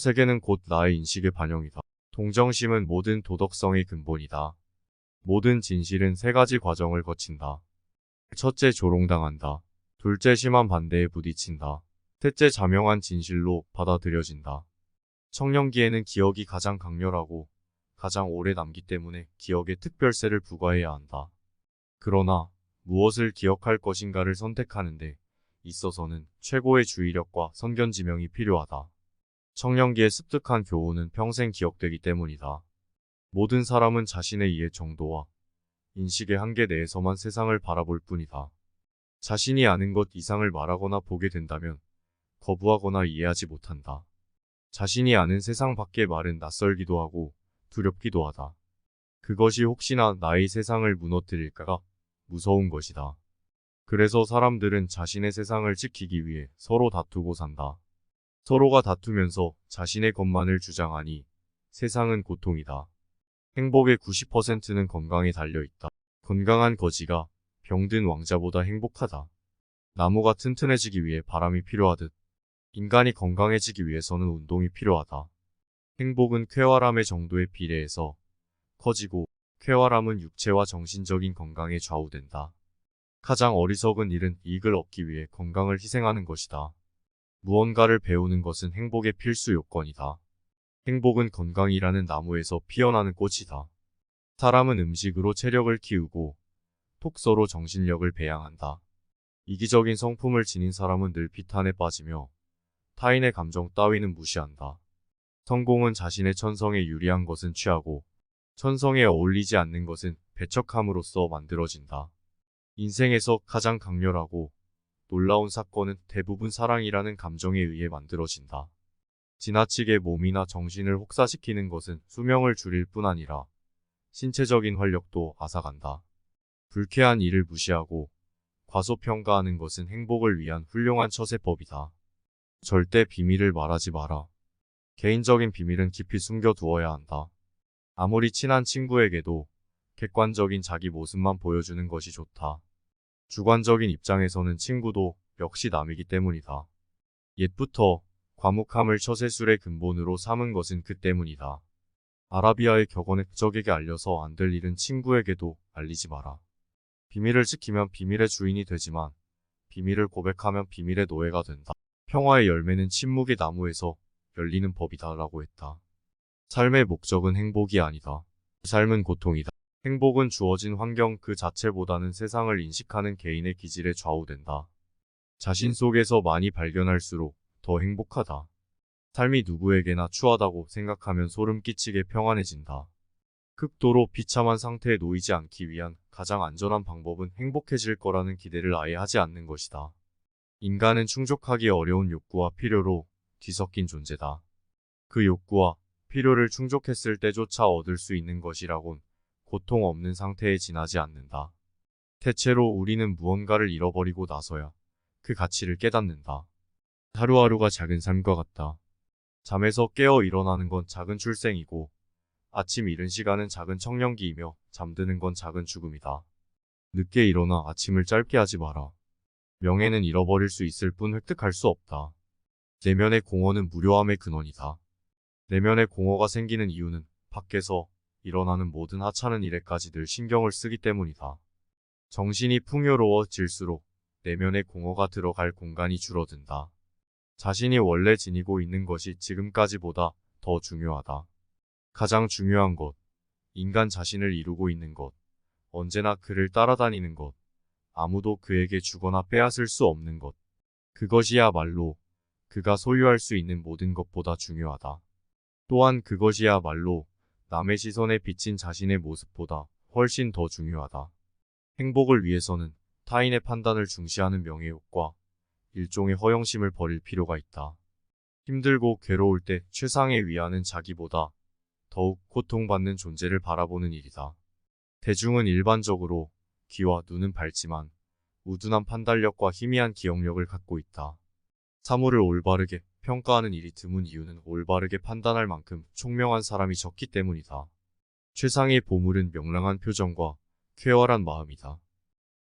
세계는 곧 나의 인식의 반영이다. 동정심은 모든 도덕성의 근본이다. 모든 진실은 세 가지 과정을 거친다. 첫째, 조롱당한다. 둘째, 심한 반대에 부딪힌다. 셋째, 자명한 진실로 받아들여진다. 청년기에는 기억이 가장 강렬하고 가장 오래 남기 때문에 기억에 특별세를 부과해야 한다. 그러나 무엇을 기억할 것인가를 선택하는데 있어서는 최고의 주의력과 선견지명이 필요하다. 청년기의 습득한 교훈은 평생 기억되기 때문이다. 모든 사람은 자신의 이해 정도와 인식의 한계 내에서만 세상을 바라볼 뿐이다. 자신이 아는 것 이상을 말하거나 보게 된다면 거부하거나 이해하지 못한다. 자신이 아는 세상 밖의 말은 낯설기도 하고 두렵기도 하다. 그것이 혹시나 나의 세상을 무너뜨릴까가 무서운 것이다. 그래서 사람들은 자신의 세상을 지키기 위해 서로 다투고 산다. 서로가 다투면서 자신의 것만을 주장하니 세상은 고통이다. 행복의 90%는 건강에 달려있다. 건강한 거지가 병든 왕자보다 행복하다. 나무가 튼튼해지기 위해 바람이 필요하듯 인간이 건강해지기 위해서는 운동이 필요하다. 행복은 쾌활함의 정도에 비례해서 커지고 쾌활함은 육체와 정신적인 건강에 좌우된다. 가장 어리석은 일은 이익을 얻기 위해 건강을 희생하는 것이다. 무언가를 배우는 것은 행복의 필수 요건이다. 행복은 건강이라는 나무에서 피어나는 꽃이다. 사람은 음식으로 체력을 키우고 톡서로 정신력을 배양한다. 이기적인 성품을 지닌 사람은 늘 비탄에 빠지며 타인의 감정 따위는 무시한다. 성공은 자신의 천성에 유리한 것은 취하고 천성에 어울리지 않는 것은 배척함으로써 만들어진다. 인생에서 가장 강렬하고 놀라운 사건은 대부분 사랑이라는 감정에 의해 만들어진다. 지나치게 몸이나 정신을 혹사시키는 것은 수명을 줄일 뿐 아니라 신체적인 활력도 앗아간다. 불쾌한 일을 무시하고 과소평가하는 것은 행복을 위한 훌륭한 처세법이다. 절대 비밀을 말하지 마라. 개인적인 비밀은 깊이 숨겨두어야 한다. 아무리 친한 친구에게도 객관적인 자기 모습만 보여주는 것이 좋다. 주관적인 입장에서는 친구도 역시 남이기 때문이다. 옛부터 과묵함을 처세술의 근본으로 삼은 것은 그 때문이다. 아라비아의 격언에 적에게 알려서 안 될 일은 친구에게도 알리지 마라. 비밀을 지키면 비밀의 주인이 되지만 비밀을 고백하면 비밀의 노예가 된다. 평화의 열매는 침묵의 나무에서 열리는 법이다 라고 했다. 삶의 목적은 행복이 아니다. 삶은 고통이다. 행복은 주어진 환경 그 자체보다는 세상을 인식하는 개인의 기질에 좌우된다. 자신 속에서 많이 발견할수록 더 행복하다. 삶이 누구에게나 추하다고 생각하면 소름 끼치게 평안해진다. 극도로 비참한 상태에 놓이지 않기 위한 가장 안전한 방법은 행복해질 거라는 기대를 아예 하지 않는 것이다. 인간은 충족하기 어려운 욕구와 필요로 뒤섞인 존재다. 그 욕구와 필요를 충족했을 때조차 얻을 수 있는 것이라곤 고통 없는 상태에 지나지 않는다. 대체로 우리는 무언가를 잃어버리고 나서야 그 가치를 깨닫는다. 하루하루가 작은 삶과 같다. 잠에서 깨어 일어나는 건 작은 출생이고 아침 이른 시간은 작은 청년기이며 잠드는 건 작은 죽음이다. 늦게 일어나 아침을 짧게 하지 마라. 명예는 잃어버릴 수 있을 뿐 획득할 수 없다. 내면의 공허는 무료함의 근원이다. 내면의 공허가 생기는 이유는 밖에서 일어나는 모든 하찮은 일에까지 늘 신경을 쓰기 때문이다. 정신이 풍요로워질수록 내면의 공허가 들어갈 공간이 줄어든다. 자신이 원래 지니고 있는 것이 지금까지보다 더 중요하다. 가장 중요한 것, 인간 자신을 이루고 있는 것, 언제나 그를 따라다니는 것, 아무도 그에게 주거나 빼앗을 수 없는 것, 그것이야말로 그가 소유할 수 있는 모든 것보다 중요하다. 또한 그것이야말로 남의 시선에 비친 자신의 모습보다 훨씬 더 중요하다. 행복을 위해서는 타인의 판단을 중시하는 명예욕과 일종의 허영심을 버릴 필요가 있다. 힘들고 괴로울 때 최상의 위안은 자기보다 더욱 고통받는 존재를 바라보는 일이다. 대중은 일반적으로 귀와 눈은 밝지만 우둔한 판단력과 희미한 기억력을 갖고 있다. 사물을 올바르게 평가하는 일이 드문 이유는 올바르게 판단할 만큼 총명한 사람이 적기 때문이다. 최상의 보물은 명랑한 표정과 쾌활한 마음이다.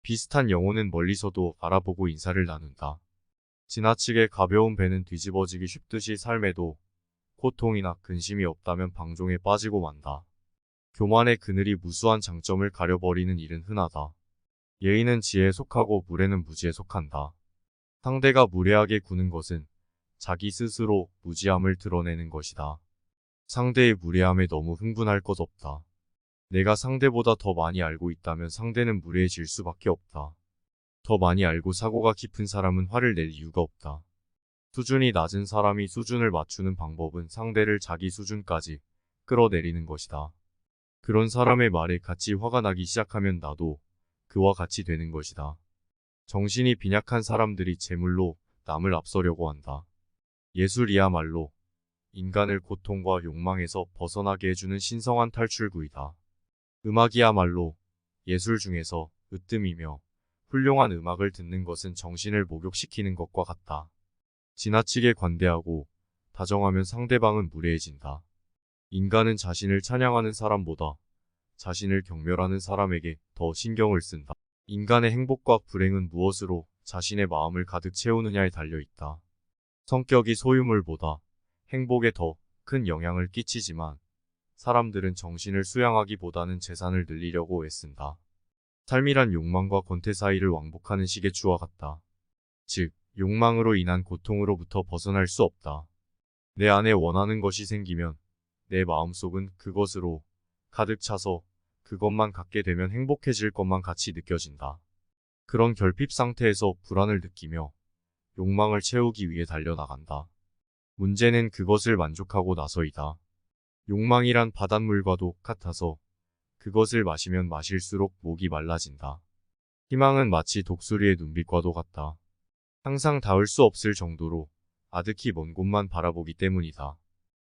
비슷한 영혼은 멀리서도 알아보고 인사를 나눈다. 지나치게 가벼운 배는 뒤집어지기 쉽듯이 삶에도 고통이나 근심이 없다면 방종에 빠지고 만다. 교만의 그늘이 무수한 장점을 가려버리는 일은 흔하다. 예의는 지혜에 속하고 무례는 무지에 속한다. 상대가 무례하게 구는 것은 자기 스스로 무지함을 드러내는 것이다. 상대의 무례함에 너무 흥분할 것 없다. 내가 상대보다 더 많이 알고 있다면 상대는 무례해질 수밖에 없다. 더 많이 알고 사고가 깊은 사람은 화를 낼 이유가 없다. 수준이 낮은 사람이 수준을 맞추는 방법은 상대를 자기 수준까지 끌어내리는 것이다. 그런 사람의 말에 같이 화가 나기 시작하면 나도 그와 같이 되는 것이다. 정신이 빈약한 사람들이 재물로 남을 앞서려고 한다. 예술이야말로 인간을 고통과 욕망에서 벗어나게 해주는 신성한 탈출구이다. 음악이야말로 예술 중에서 으뜸이며 훌륭한 음악을 듣는 것은 정신을 목욕시키는 것과 같다. 지나치게 관대하고 다정하면 상대방은 무례해진다. 인간은 자신을 찬양하는 사람보다 자신을 경멸하는 사람에게 더 신경을 쓴다. 인간의 행복과 불행은 무엇으로 자신의 마음을 가득 채우느냐에 달려있다. 성격이 소유물보다 행복에 더 큰 영향을 끼치지만 사람들은 정신을 수양하기보다는 재산을 늘리려고 애쓴다. 삶이란 욕망과 권태 사이를 왕복하는 식의 추와 같다. 즉, 욕망으로 인한 고통으로부터 벗어날 수 없다. 내 안에 원하는 것이 생기면 내 마음속은 그것으로 가득 차서 그것만 갖게 되면 행복해질 것만 같이 느껴진다. 그런 결핍 상태에서 불안을 느끼며 욕망을 채우기 위해 달려나간다. 문제는 그것을 만족하고 나서이다. 욕망이란 바닷물과도 같아서 그것을 마시면 마실수록 목이 말라진다. 희망은 마치 독수리의 눈빛과도 같다. 항상 닿을 수 없을 정도로 아득히 먼 곳만 바라보기 때문이다.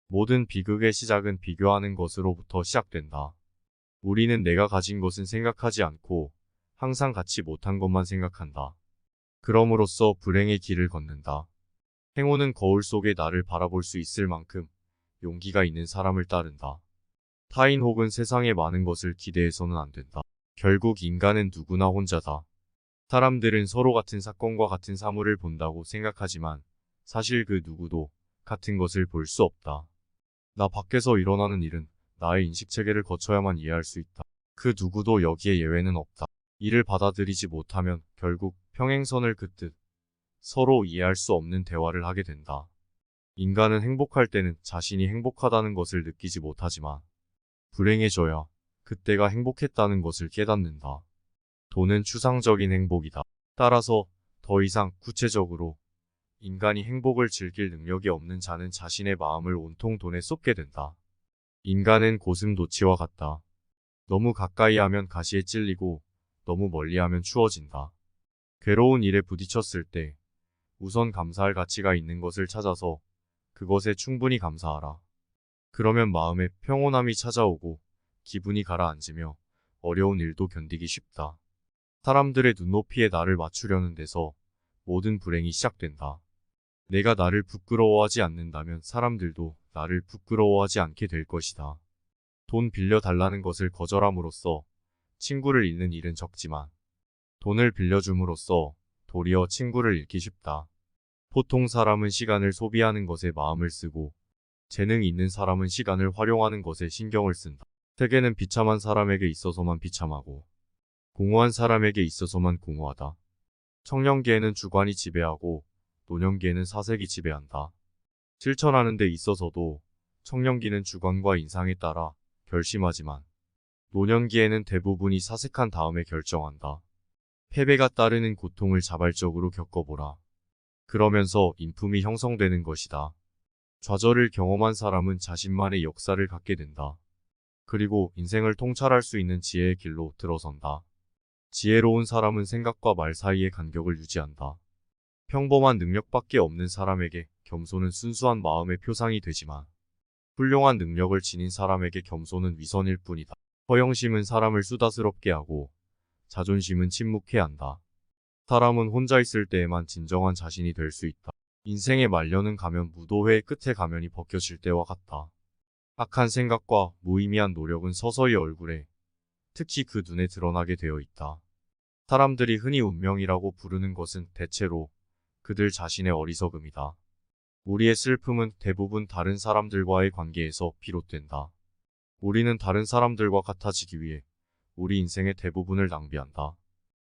모든 비극의 시작은 비교하는 것으로부터 시작된다. 우리는 내가 가진 것은 생각하지 않고 항상 갖지 못한 것만 생각한다. 그럼으로써 불행의 길을 걷는다. 행운은 거울 속에 나를 바라볼 수 있을 만큼 용기가 있는 사람을 따른다. 타인 혹은 세상에 많은 것을 기대해서는 안 된다. 결국 인간은 누구나 혼자다. 사람들은 서로 같은 사건과 같은 사물을 본다고 생각하지만 사실 그 누구도 같은 것을 볼 수 없다. 나 밖에서 일어나는 일은 나의 인식체계를 거쳐야만 이해할 수 있다. 그 누구도 여기에 예외는 없다. 이를 받아들이지 못하면 결국 평행선을 긋듯 서로 이해할 수 없는 대화를 하게 된다. 인간은 행복할 때는 자신이 행복하다는 것을 느끼지 못하지만 불행해져야 그때가 행복했다는 것을 깨닫는다. 돈은 추상적인 행복이다. 따라서 더 이상 구체적으로 인간이 행복을 즐길 능력이 없는 자는 자신의 마음을 온통 돈에 쏟게 된다. 인간은 고슴도치와 같다. 너무 가까이 하면 가시에 찔리고 너무 멀리 하면 추워진다. 괴로운 일에 부딪혔을 때 우선 감사할 가치가 있는 것을 찾아서 그것에 충분히 감사하라. 그러면 마음에 평온함이 찾아오고 기분이 가라앉으며 어려운 일도 견디기 쉽다. 사람들의 눈높이에 나를 맞추려는 데서 모든 불행이 시작된다. 내가 나를 부끄러워하지 않는다면 사람들도 나를 부끄러워하지 않게 될 것이다. 돈 빌려달라는 것을 거절함으로써 친구를 잃는 일은 적지만 돈을 빌려줌으로써 도리어 친구를 잃기 쉽다. 보통 사람은 시간을 소비하는 것에 마음을 쓰고 재능 있는 사람은 시간을 활용하는 것에 신경을 쓴다. 세계는 비참한 사람에게 있어서만 비참하고 공허한 사람에게 있어서만 공허하다. 청년기에는 주관이 지배하고 노년기에는 사색이 지배한다. 실천하는 데 있어서도 청년기는 주관과 인상에 따라 결심하지만 노년기에는 대부분이 사색한 다음에 결정한다. 패배가 따르는 고통을 자발적으로 겪어보라. 그러면서 인품이 형성되는 것이다. 좌절을 경험한 사람은 자신만의 역사를 갖게 된다. 그리고 인생을 통찰할 수 있는 지혜의 길로 들어선다. 지혜로운 사람은 생각과 말 사이의 간격을 유지한다. 평범한 능력밖에 없는 사람에게 겸손은 순수한 마음의 표상이 되지만 훌륭한 능력을 지닌 사람에게 겸손은 위선일 뿐이다. 허영심은 사람을 수다스럽게 하고 자존심은 침묵해 한다. 사람은 혼자 있을 때에만 진정한 자신이 될 수 있다. 인생의 말년은 가면 무도회의 끝에 가면이 벗겨질 때와 같다. 악한 생각과 무의미한 노력은 서서히 얼굴에, 특히 그 눈에 드러나게 되어 있다. 사람들이 흔히 운명이라고 부르는 것은 대체로 그들 자신의 어리석음이다. 우리의 슬픔은 대부분 다른 사람들과의 관계에서 비롯된다. 우리는 다른 사람들과 같아지기 위해 우리 인생의 대부분을 낭비한다.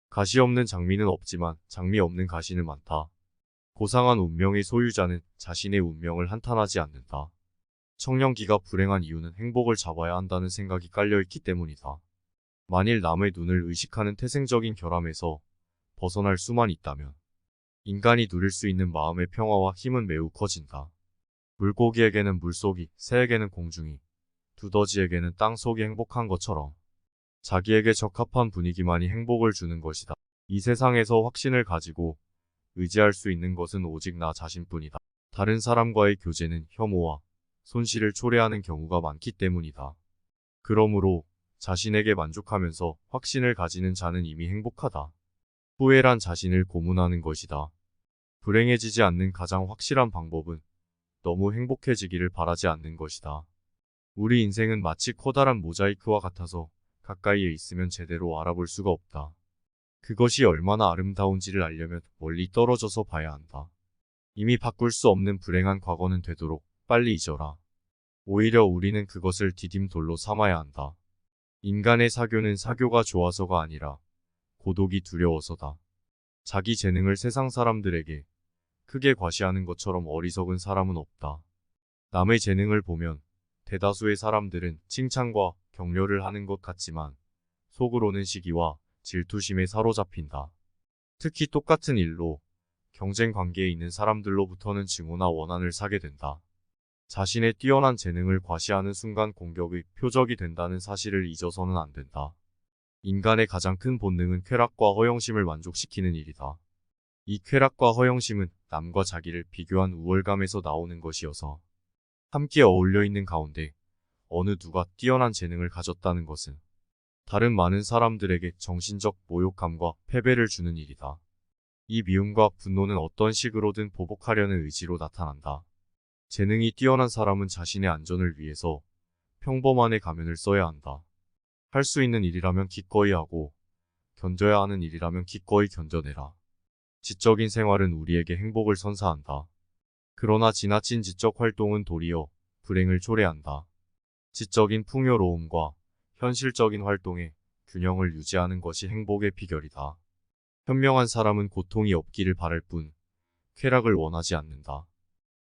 가시 없는 장미는 없지만 장미 없는 가시는 많다. 고상한 운명의 소유자는 자신의 운명을 한탄하지 않는다. 청년기가 불행한 이유는 행복을 잡아야 한다는 생각이 깔려있기 때문이다. 만일 남의 눈을 의식하는 태생적인 결함에서 벗어날 수만 있다면 인간이 누릴 수 있는 마음의 평화와 힘은 매우 커진다. 물고기에게는 물속이, 새에게는 공중이, 두더지에게는 땅속이 행복한 것처럼 자기에게 적합한 분위기만이 행복을 주는 것이다. 이 세상에서 확신을 가지고 의지할 수 있는 것은 오직 나 자신뿐이다. 다른 사람과의 교제는 혐오와 손실을 초래하는 경우가 많기 때문이다. 그러므로 자신에게 만족하면서 확신을 가지는 자는 이미 행복하다. 후회란 자신을 고문하는 것이다. 불행해지지 않는 가장 확실한 방법은 너무 행복해지기를 바라지 않는 것이다. 우리 인생은 마치 커다란 모자이크와 같아서 가까이에 있으면 제대로 알아볼 수가 없다. 그것이 얼마나 아름다운지를 알려면 멀리 떨어져서 봐야 한다. 이미 바꿀 수 없는 불행한 과거는 되도록 빨리 잊어라. 오히려 우리는 그것을 디딤돌로 삼아야 한다. 인간의 사교는 사교가 좋아서가 아니라 고독이 두려워서다. 자기 재능을 세상 사람들에게 크게 과시하는 것처럼 어리석은 사람은 없다. 남의 재능을 보면 대다수의 사람들은 칭찬과 격려를 하는 것 같지만 속으로는 시기와 질투심에 사로잡힌다. 특히 똑같은 일로 경쟁 관계에 있는 사람들로부터는 증오나 원한을 사게 된다. 자신의 뛰어난 재능을 과시하는 순간 공격의 표적이 된다는 사실을 잊어서는 안 된다. 인간의 가장 큰 본능은 쾌락과 허영심을 만족시키는 일이다. 이 쾌락과 허영심은 남과 자기를 비교한 우월감에서 나오는 것이어서 함께 어울려 있는 가운데 어느 누가 뛰어난 재능을 가졌다는 것은 다른 많은 사람들에게 정신적 모욕감과 패배를 주는 일이다. 이 미움과 분노는 어떤 식으로든 보복하려는 의지로 나타난다. 재능이 뛰어난 사람은 자신의 안전을 위해서 평범한의 가면을 써야 한다. 할 수 있는 일이라면 기꺼이 하고 견뎌야 하는 일이라면 기꺼이 견뎌내라. 지적인 생활은 우리에게 행복을 선사한다. 그러나 지나친 지적 활동은 도리어 불행을 초래한다. 지적인 풍요로움과 현실적인 활동의 균형을 유지하는 것이 행복의 비결이다. 현명한 사람은 고통이 없기를 바랄 뿐 쾌락을 원하지 않는다.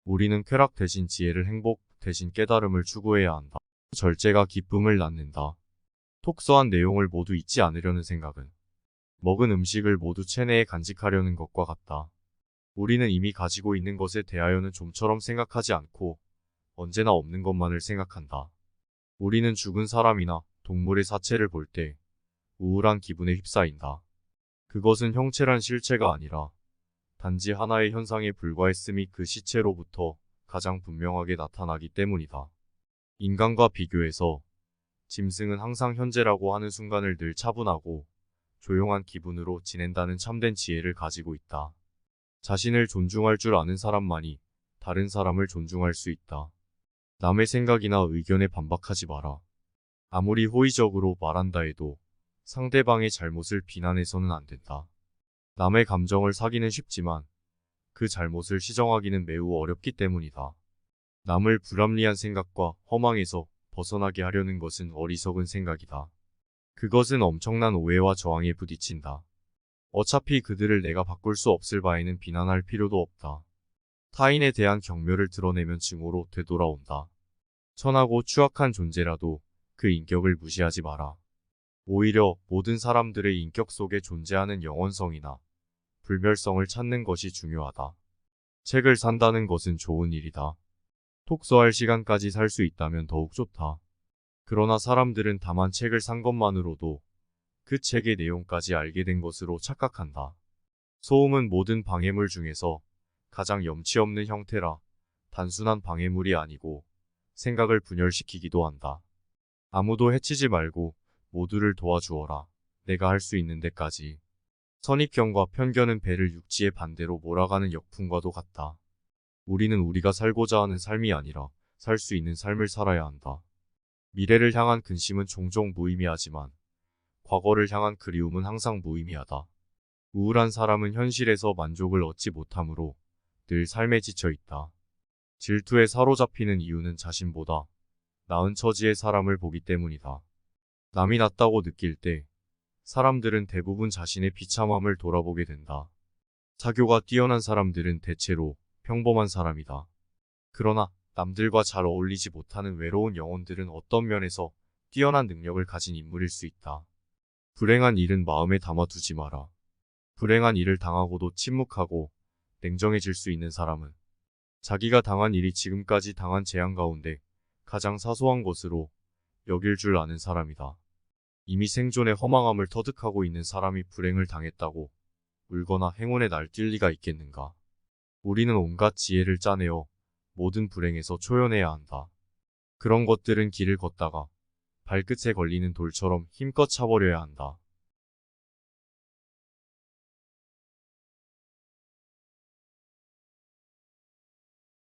우리는 쾌락 대신 지혜를 행복 대신 깨달음을 추구해야 한다. 절제가 기쁨을 낳는다. 톡서한 내용을 모두 잊지 않으려는 생각은 먹은 음식을 모두 체내에 간직하려는 것과 같다. 우리는 이미 가지고 있는 것에 대하여는 좀처럼 생각하지 않고 언제나 없는 것만을 생각한다. 우리는 죽은 사람이나 동물의 사체를 볼 때 우울한 기분에 휩싸인다. 그것은 형체란 실체가 아니라 단지 하나의 현상에 불과했음이 그 시체로부터 가장 분명하게 나타나기 때문이다. 인간과 비교해서 짐승은 항상 현재라고 하는 순간을 늘 차분하고 조용한 기분으로 지낸다는 참된 지혜를 가지고 있다. 자신을 존중할 줄 아는 사람만이 다른 사람을 존중할 수 있다. 남의 생각이나 의견에 반박하지 마라. 아무리 호의적으로 말한다 해도 상대방의 잘못을 비난해서는 안 된다. 남의 감정을 사기는 쉽지만 그 잘못을 시정하기는 매우 어렵기 때문이다. 남을 불합리한 생각과 허망에서 벗어나게 하려는 것은 어리석은 생각이다. 그것은 엄청난 오해와 저항에 부딪힌다. 어차피 그들을 내가 바꿀 수 없을 바에는 비난할 필요도 없다. 타인에 대한 경멸을 드러내면 증오로 되돌아온다. 천하고 추악한 존재라도 그 인격을 무시하지 마라. 오히려 모든 사람들의 인격 속에 존재하는 영원성이나 불멸성을 찾는 것이 중요하다. 책을 산다는 것은 좋은 일이다. 독서할 시간까지 살 수 있다면 더욱 좋다. 그러나 사람들은 다만 책을 산 것만으로도 그 책의 내용까지 알게 된 것으로 착각한다. 소음은 모든 방해물 중에서 가장 염치 없는 형태라 단순한 방해물이 아니고 생각을 분열시키기도 한다. 아무도 해치지 말고 모두를 도와주어라. 내가 할 수 있는 데까지. 선입견과 편견은 배를 육지의 반대로 몰아가는 역풍과도 같다. 우리는 우리가 살고자 하는 삶이 아니라 살 수 있는 삶을 살아야 한다. 미래를 향한 근심은 종종 무의미하지만 과거를 향한 그리움은 항상 무의미하다. 우울한 사람은 현실에서 만족을 얻지 못하므로 늘 삶에 지쳐 있다. 질투에 사로잡히는 이유는 자신보다 나은 처지의 사람을 보기 때문이다. 남이 낫다고 느낄 때 사람들은 대부분 자신의 비참함을 돌아보게 된다. 사교가 뛰어난 사람들은 대체로 평범한 사람이다. 그러나 남들과 잘 어울리지 못하는 외로운 영혼들은 어떤 면에서 뛰어난 능력을 가진 인물일 수 있다. 불행한 일은 마음에 담아두지 마라. 불행한 일을 당하고도 침묵하고 냉정해질 수 있는 사람은 자기가 당한 일이 지금까지 당한 재앙 가운데 가장 사소한 것으로 여길 줄 아는 사람이다. 이미 생존의 허망함을 터득하고 있는 사람이 불행을 당했다고 울거나 행운에 날뛸 리가 있겠는가. 우리는 온갖 지혜를 짜내어 모든 불행에서 초연해야 한다. 그런 것들은 길을 걷다가 발끝에 걸리는 돌처럼 힘껏 차버려야 한다.